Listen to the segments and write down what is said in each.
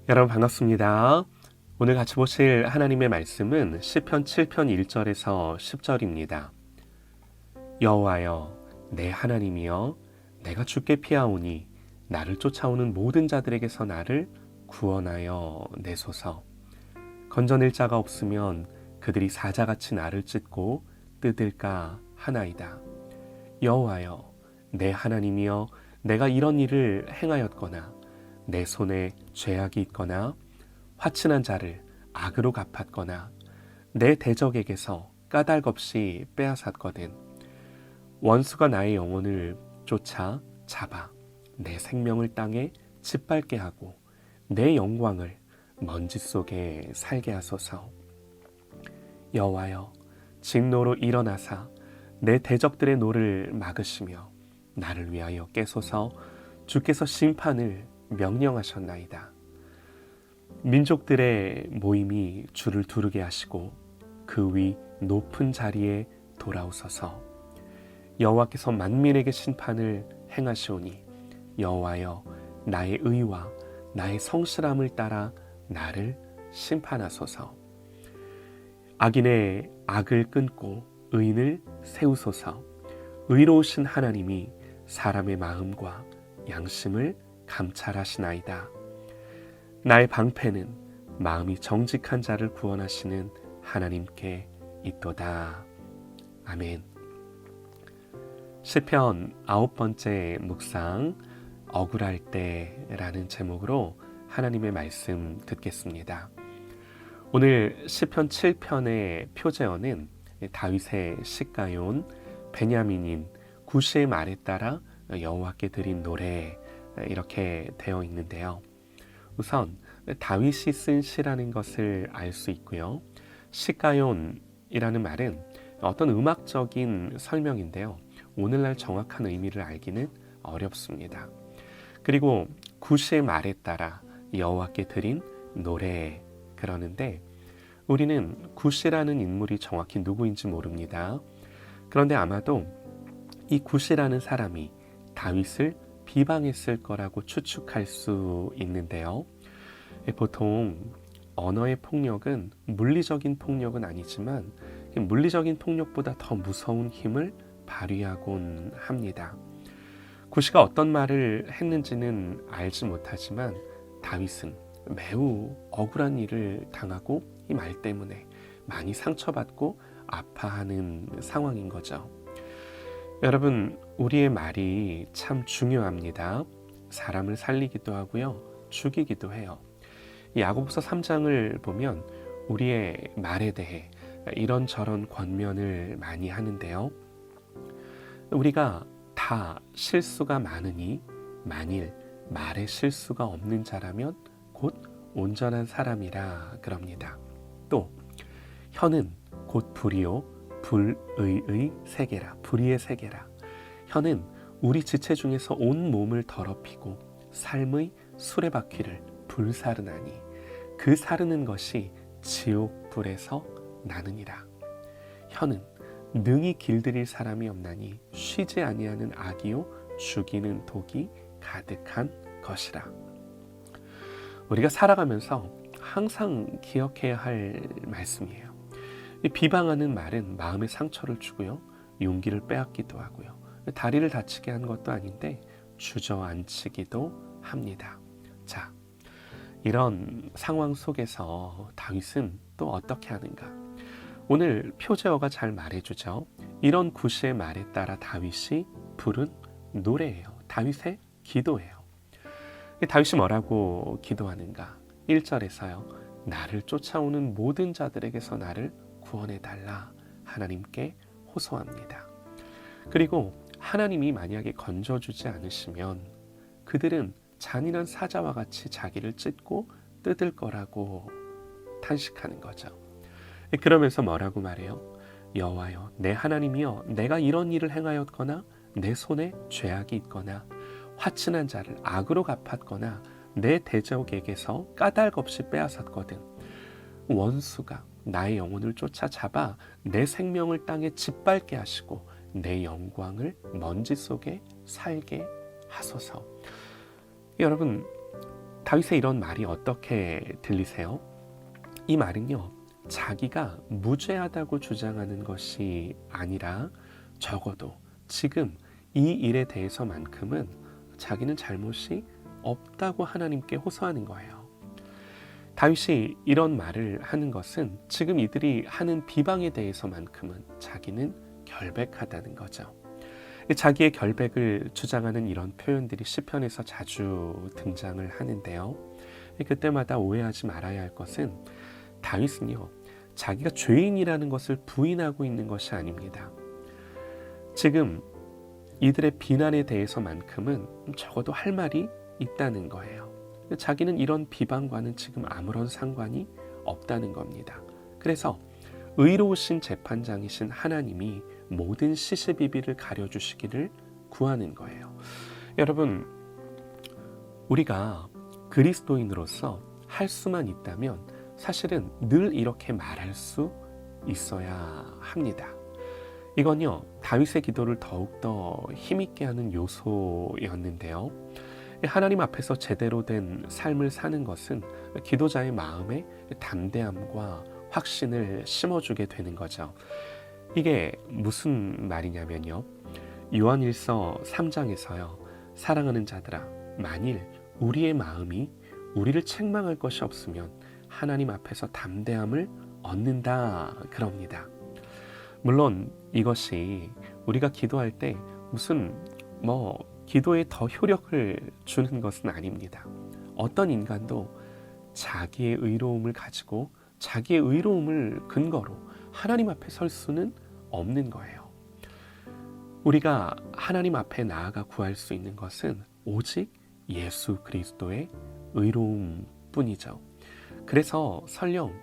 여러분 반갑습니다. 오늘 같이 보실 하나님의 말씀은 시편 7편 1절에서 10절입니다. 여호와여 내 하나님이여 내가 주께 피하오니 나를 쫓아오는 모든 자들에게서 나를 구원하여 내소서. 건져낼 자가 없으면 그들이 사자같이 나를 찢고 뜯을까 하나이다. 여호와여 내 하나님이여 내가 이런 일을 행하였거나 내 손에 죄악이 있거나 화친한 자를 악으로 갚았거나 내 대적에게서 까닭없이 빼앗았거든. 원수가 나의 영혼을 쫓아 잡아 내 생명을 땅에 짓밟게 하고 내 영광을 먼지 속에 살게 하소서. 여호와여 진노로 일어나사 내 대적들의 노를 막으시며 나를 위하여 깨소서. 주께서 심판을 명령하셨나이다. 민족들의 모임이 주를 두르게 하시고 그 위 높은 자리에 돌아오소서. 여호와께서 만민에게 심판을 행하시오니 여호와여 나의 의와 나의 성실함을 따라 나를 심판하소서. 악인의 악을 끊고 의인을 세우소서. 의로우신 하나님이 사람의 마음과 양심을 감찰하시나이다. 나의 방패는 마음이 정직한 자를 구원하시는 하나님께 있도다. 아멘. 시편 9번째 묵상 억울할 때라는 제목으로 하나님의 말씀 듣겠습니다. 오늘 시편 7편의 표제어는 다윗의 시가요온, 베냐민인 구시의 말에 따라 여호와께 드린 노래 이렇게 되어 있는데요. 우선 다윗이 쓴 시라는 것을 알 수 있고요. 시가요온이라는 말은 어떤 음악적인 설명인데요. 오늘날 정확한 의미를 알기는 어렵습니다. 그리고 구시의 말에 따라 여호와께 드린 노래 그러는데 우리는 구시라는 인물이 정확히 누구인지 모릅니다. 그런데 아마도 이 구시라는 사람이 다윗을 비방했을 거라고 추측할 수 있는데요. 보통 언어의 폭력은 물리적인 폭력은 아니지만 물리적인 폭력보다 더 무서운 힘을 발휘하곤 합니다. 구시가 어떤 말을 했는지는 알지 못하지만 다윗은 매우 억울한 일을 당하고 이 말 때문에 많이 상처받고 아파하는 상황인 거죠. 여러분, 우리의 말이 참 중요합니다. 사람을 살리기도 하고요, 죽이기도 해요. 야고보서 3장을 보면 우리의 말에 대해 이런저런 권면을 많이 하는데요. 우리가 다 실수가 많으니 만일 말에 실수가 없는 자라면 곧 온전한 사람이라 그럽니다. 또 혀는 곧 불이요 불의의 세계라. 불의의 세계라. 혀는 우리 지체 중에서 온 몸을 더럽히고 삶의 수레바퀴를 불사르나니 그 사르는 것이 지옥불에서 나느니라. 혀는 능히 길들일 사람이 없나니 쉬지 아니하는 악이요 죽이는 독이 가득한 것이라. 우리가 살아가면서 항상 기억해야 할 말씀이에요. 이 비방하는 말은 마음에 상처를 주고요, 용기를 빼앗기도 하고요, 다리를 다치게 한 것도 아닌데 주저앉히기도 합니다. 자, 이런 상황 속에서 다윗은 또 어떻게 하는가? 오늘 표제어가 잘 말해주죠. 이런 구시의 말에 따라 다윗이 부른 노래예요. 다윗의 기도예요. 다윗이 뭐라고 기도하는가? 1절에서요. 나를 쫓아오는 모든 자들에게서 나를 구원해달라 하나님께 호소합니다. 그리고 하나님이 만약에 건져주지 않으시면 그들은 잔인한 사자와 같이 자기를 찢고 뜯을 거라고 탄식하는 거죠. 그러면서 뭐라고 말해요? 여호와여 내 하나님이여 내가 이런 일을 행하였거나 내 손에 죄악이 있거나 화친한 자를 악으로 갚았거나 내 대적에게서 까닭 없이 빼앗았거든. 원수가 나의 영혼을 쫓아 잡아 내 생명을 땅에 짓밟게 하시고 내 영광을 먼지 속에 살게 하소서. 여러분, 다윗의 이런 말이 어떻게 들리세요? 이 말은요, 자기가 무죄하다고 주장하는 것이 아니라 적어도 지금 이 일에 대해서만큼은 자기는 잘못이 없다고 하나님께 호소하는 거예요. 다윗이 이런 말을 하는 것은 지금 이들이 하는 비방에 대해서만큼은 자기는 결백하다는 거죠. 자기의 결백을 주장하는 이런 표현들이 시편에서 자주 등장을 하는데요. 그때마다 오해하지 말아야 할 것은 다윗은요, 자기가 죄인이라는 것을 부인하고 있는 것이 아닙니다. 지금 이들의 비난에 대해서만큼은 적어도 할 말이 있다는 거예요. 자기는 이런 비방과는 지금 아무런 상관이 없다는 겁니다. 그래서 의로우신 재판장이신 하나님이 모든 시시비비를 가려주시기를 구하는 거예요. 여러분, 우리가 그리스도인으로서 할 수만 있다면 사실은 늘 이렇게 말할 수 있어야 합니다. 이건요, 다윗의 기도를 더욱더 힘있게 하는 요소였는데요. 하나님 앞에서 제대로 된 삶을 사는 것은 기도자의 마음에 담대함과 확신을 심어주게 되는 거죠. 이게 무슨 말이냐면요, 요한일서 3장에서요, 사랑하는 자들아, 만일 우리의 마음이 우리를 책망할 것이 없으면 하나님 앞에서 담대함을 얻는다, 그럽니다. 물론 이것이 우리가 기도할 때 무슨 기도에 더 효력을 주는 것은 아닙니다. 어떤 인간도 자기의 의로움을 가지고 자기의 의로움을 근거로 하나님 앞에 설 수는 없는 거예요. 우리가 하나님 앞에 나아가 구할 수 있는 것은 오직 예수 그리스도의 의로움 뿐이죠. 그래서 설령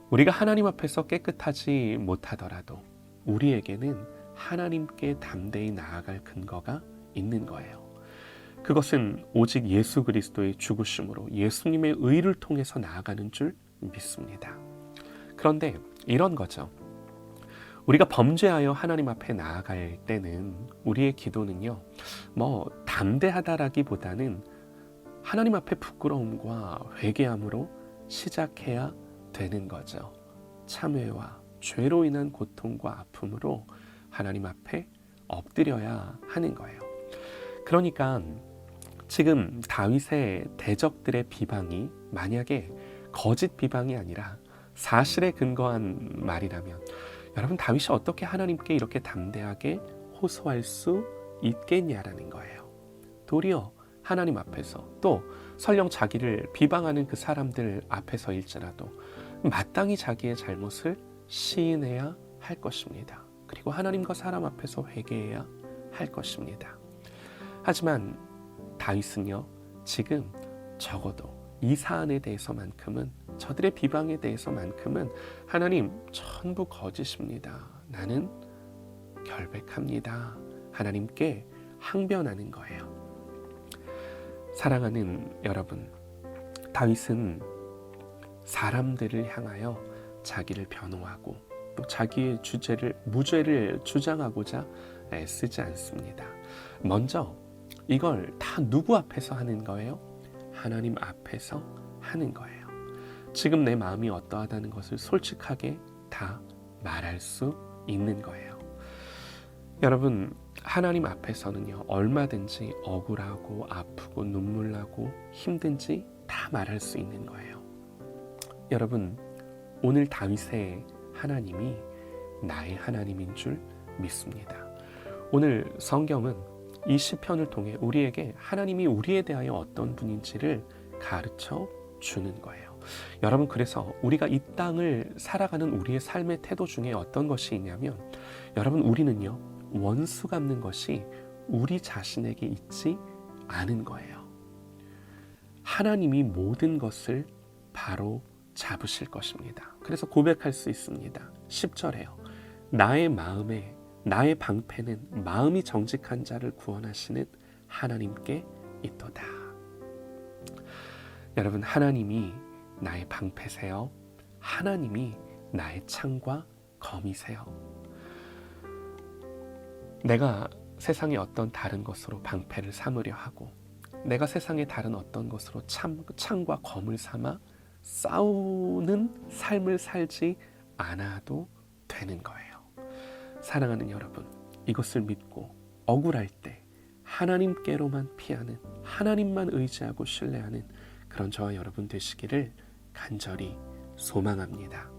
우리가 하나님 앞에서 깨끗하지 못하더라도 우리에게는 하나님께 담대히 나아갈 근거가 있는 거예요. 그것은 오직 예수 그리스도의 죽으심으로 예수님의 의를 통해서 나아가는 줄 믿습니다. 그런데 이런 거죠. 우리가 범죄하여 하나님 앞에 나아갈 때는 우리의 기도는요, 담대하다라기보다는 하나님 앞에 부끄러움과 회개함으로 시작해야 되는 거죠. 참회와 죄로 인한 고통과 아픔으로 하나님 앞에 엎드려야 하는 거예요. 그러니까 지금 다윗의 대적들의 비방이 만약에 거짓 비방이 아니라 사실에 근거한 말이라면 여러분, 다윗이 어떻게 하나님께 이렇게 담대하게 호소할 수 있겠냐라는 거예요. 도리어 하나님 앞에서, 또 설령 자기를 비방하는 그 사람들 앞에서일지라도 마땅히 자기의 잘못을 시인해야 할 것입니다. 그리고 하나님과 사람 앞에서 회개해야 할 것입니다. 하지만 다윗은요, 지금 적어도 이 사안에 대해서만큼은, 저들의 비방에 대해서만큼은 하나님, 전부 거짓입니다. 나는 결백합니다. 하나님께 항변하는 거예요. 사랑하는 여러분, 다윗은 사람들을 향하여 자기를 변호하고 또 자기의 무죄를 주장하고자 애쓰지 않습니다. 먼저 이걸 다 누구 앞에서 하는 거예요? 하나님 앞에서 하는 거예요. 지금 내 마음이 어떠하다는 것을 솔직하게 다 말할 수 있는 거예요. 여러분, 하나님 앞에서는요, 얼마든지 억울하고 아프고 눈물 나고 힘든지 다 말할 수 있는 거예요. 여러분, 오늘 다윗의 하나님이 나의 하나님인 줄 믿습니다. 오늘 성경은 이 시편을 통해 우리에게 하나님이 우리에 대하여 어떤 분인지를 가르쳐 주는 거예요. 여러분, 그래서 우리가 이 땅을 살아가는 우리의 삶의 태도 중에 어떤 것이 있냐면, 여러분, 우리는요, 원수 갚는 것이 우리 자신에게 있지 않은 거예요. 하나님이 모든 것을 바로 잡으실 것입니다. 그래서 고백할 수 있습니다. 10절에요. 나의 마음에 나의 방패는 마음이 정직한 자를 구원하시는 하나님께 있도다. 여러분, 하나님이 나의 방패세요. 하나님이 나의 창과 검이세요. 내가 세상의 어떤 다른 것으로 방패를 삼으려 하고 내가 세상의 다른 어떤 것으로 창과 검을 삼아 싸우는 삶을 살지 않아도 되는 거예요. 사랑하는 여러분, 이것을 믿고 억울할 때 하나님께로만 피하는, 하나님만 의지하고 신뢰하는 그런 저와 여러분 되시기를 간절히 소망합니다.